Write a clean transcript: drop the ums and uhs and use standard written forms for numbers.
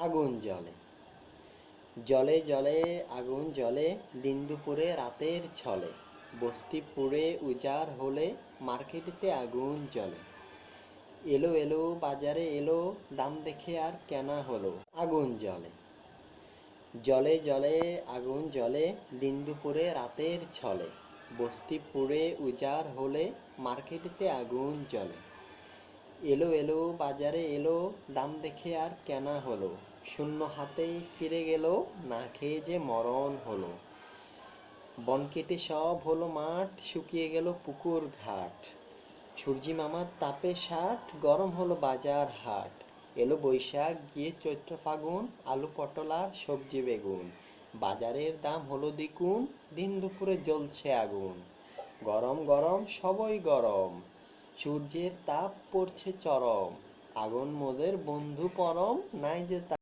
আগুন জ্বলে। জলে জলে আগুন জ্বলে, দিন দুপুরে রাতের ছলে। বস্তি পুড়ে উজাড় হলে, মার্কেটেতে আগুন জ্বলে। এলো এলো বাজারে এলো, দাম দেখে আর কেনা হলো। আগুন জ্বলে। জলে জলে আগুন জ্বলে, দিন দুপুরে রাতের ছলে। বস্তি পুড়ে উজাড় হলে, মার্কেটেতে আগুন জ্বলে। এলো এলো বাজারে এলো, দাম দেখে আর কেনা হলো। শূন্য হাতেই ফিরে গেল, না খেয়ে যে মরণ হলো। বন কেটে সব হলো মাঠ, শুকিয়ে গেল পুকুর ঘাট। সূর্যি মামার তাপে ষাট, গরম হলো বাজার হাট। এলো বৈশাখ গিয়ে চৈত্র ফাগুন, আলু পটল আর সবজি বেগুন। বাজারের দাম হলো দ্বিগুণ, দিন দুপুরে জ্বলছে আগুন। গরম গরম সবই গরম, সূর্যের তাপ পড়ছে চরম। আগুন মোদের বন্ধু পরম, নাই যে